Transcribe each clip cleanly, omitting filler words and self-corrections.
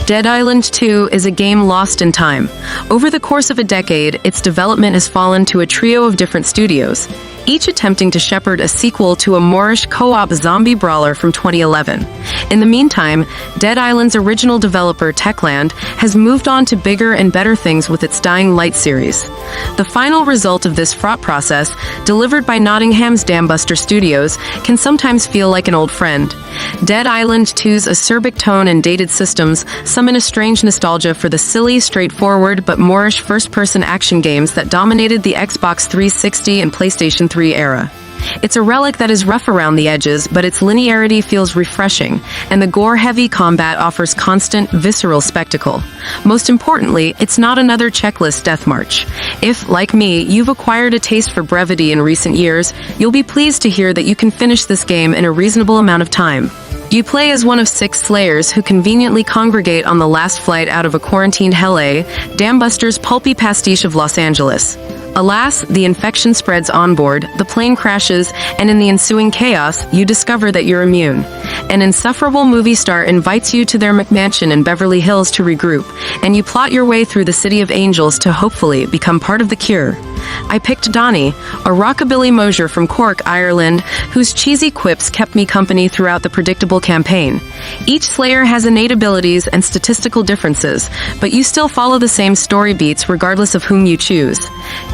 Dead Island 2 is a game lost in time. Over the course of a decade, its development has fallen to a trio of different studios, each attempting to shepherd a sequel to a moreish co-op zombie brawler from 2011. In the meantime, Dead Island's original developer, Techland, has moved on to bigger and better things with its Dying Light series. The final result of this fraught process, delivered by Nottingham's Dambuster Studios, can sometimes feel like an old friend. Dead Island 2's acerbic tone and dated systems summon a strange nostalgia for the silly, straightforward, but moreish first-person action games that dominated the Xbox 360 and PlayStation 3 era. It's a relic that is rough around the edges, but its linearity feels refreshing, and the gore-heavy combat offers constant, visceral spectacle. Most importantly, it's not another checklist death march. If, like me, you've acquired a taste for brevity in recent years, you'll be pleased to hear that you can finish this game in a reasonable amount of time. You play as one of 6 slayers who conveniently congregate on the last flight out of a quarantined L.A., Dambuster's pulpy pastiche of Los Angeles. Alas, the infection spreads on board, the plane crashes, and in the ensuing chaos, you discover that you're immune. An insufferable movie star invites you to their McMansion in Beverly Hills to regroup, and you plot your way through the City of Angels to hopefully become part of the cure. I picked Donnie, a rockabilly Mosier from Cork, Ireland, whose cheesy quips kept me company throughout the predictable campaign. Each slayer has innate abilities and statistical differences, but you still follow the same story beats regardless of whom you choose.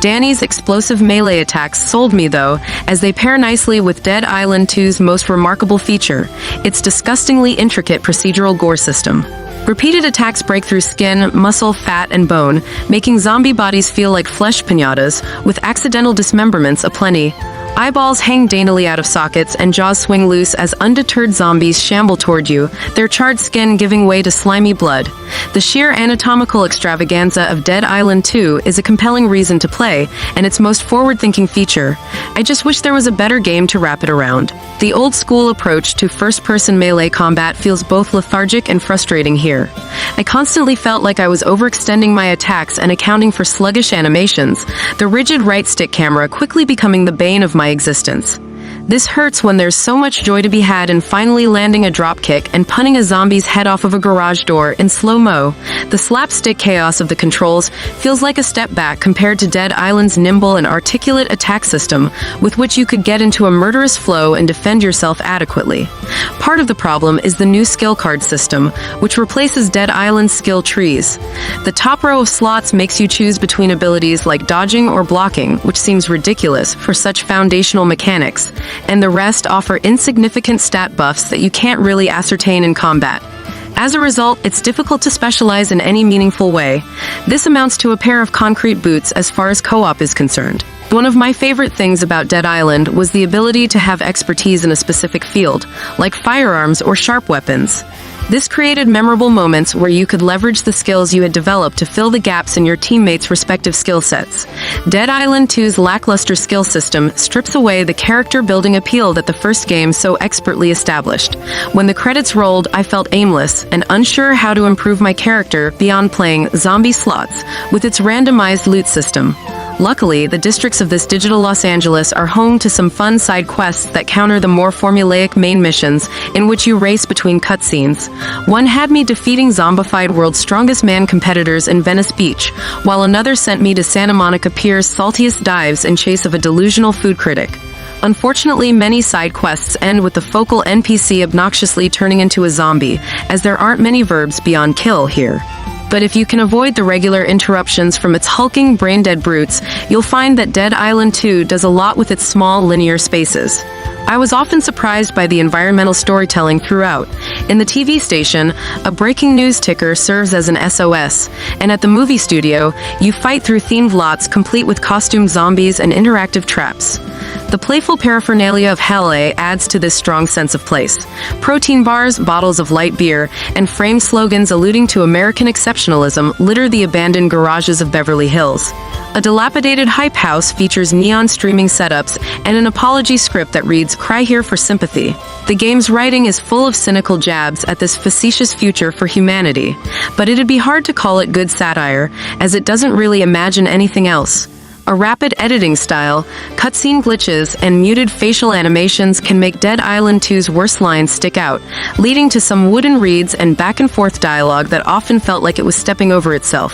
Danny's explosive melee attacks sold me, though, as they pair nicely with Dead Island 2's most remarkable feature, its disgustingly intricate procedural gore system. Repeated attacks break through skin, muscle, fat, and bone, making zombie bodies feel like flesh piñatas, with accidental dismemberments aplenty. Eyeballs hang daintily out of sockets and jaws swing loose as undeterred zombies shamble toward you, their charred skin giving way to slimy blood. The sheer anatomical extravaganza of Dead Island 2 is a compelling reason to play, and its most forward-thinking feature. I just wish there was a better game to wrap it around. The old-school approach to first-person melee combat feels both lethargic and frustrating here. I constantly felt like I was overextending my attacks and accounting for sluggish animations, the rigid right-stick camera quickly becoming the bane of my existence. This hurts when there's so much joy to be had in finally landing a dropkick and punning a zombie's head off of a garage door in slow-mo. The slapstick chaos of the controls feels like a step back compared to Dead Island's nimble and articulate attack system, with which you could get into a murderous flow and defend yourself adequately. Part of the problem is the new skill card system, which replaces Dead Island's skill trees. The top row of slots makes you choose between abilities like dodging or blocking, which seems ridiculous for such foundational mechanics, and the rest offer insignificant stat buffs that you can't really ascertain in combat. As a result, it's difficult to specialize in any meaningful way. This amounts to a pair of concrete boots as far as co-op is concerned. One of my favorite things about Dead Island was the ability to have expertise in a specific field, like firearms or sharp weapons. This created memorable moments where you could leverage the skills you had developed to fill the gaps in your teammates' respective skill sets. Dead Island 2's lackluster skill system strips away the character-building appeal that the first game so expertly established. When the credits rolled, I felt aimless and unsure how to improve my character beyond playing Zombie Slots with its randomized loot system. Luckily, the districts of this digital Los Angeles are home to some fun side quests that counter the more formulaic main missions in which you race between cutscenes. One had me defeating zombified World's Strongest Man competitors in Venice Beach, while another sent me to Santa Monica Pier's saltiest dives in chase of a delusional food critic. Unfortunately, many side quests end with the focal NPC obnoxiously turning into a zombie, as there aren't many verbs beyond kill here. But if you can avoid the regular interruptions from its hulking, brain-dead brutes, you'll find that Dead Island 2 does a lot with its small, linear spaces. I was often surprised by the environmental storytelling throughout. In the TV station, a breaking news ticker serves as an SOS, and at the movie studio, you fight through themed lots complete with costumed zombies and interactive traps. The playful paraphernalia of LA adds to this strong sense of place. Protein bars, bottles of light beer, and framed slogans alluding to American exceptionalism litter the abandoned garages of Beverly Hills. A dilapidated hype house features neon streaming setups and an apology script that reads, "Cry here for sympathy." The game's writing is full of cynical jabs at this facetious future for humanity, but it'd be hard to call it good satire, as it doesn't really imagine anything else. A rapid editing style, cutscene glitches, and muted facial animations can make Dead Island 2's worst lines stick out, leading to some wooden reads and back-and-forth dialogue that often felt like it was stepping over itself.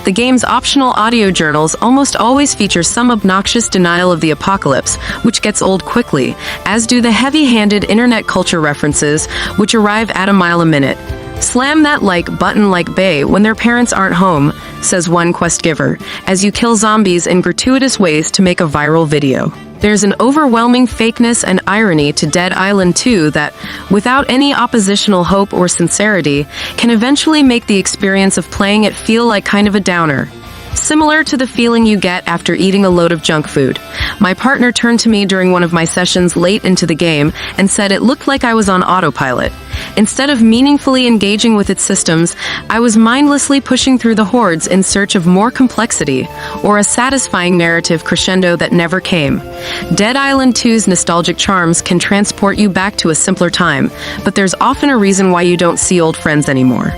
The game's optional audio journals almost always feature some obnoxious denial of the apocalypse, which gets old quickly, as do the heavy-handed internet culture references, which arrive at a mile a minute. Slam that like button like Bay when their parents aren't home, says one quest giver, as you kill zombies in gratuitous ways to make a viral video. There's an overwhelming fakeness and irony to Dead Island 2 that, without any oppositional hope or sincerity, can eventually make the experience of playing it feel like kind of a downer. Similar to the feeling you get after eating a load of junk food. My partner turned to me during one of my sessions late into the game and said it looked like I was on autopilot. Instead of meaningfully engaging with its systems, I was mindlessly pushing through the hordes in search of more complexity, or a satisfying narrative crescendo that never came. Dead Island 2's nostalgic charms can transport you back to a simpler time, but there's often a reason why you don't see old friends anymore.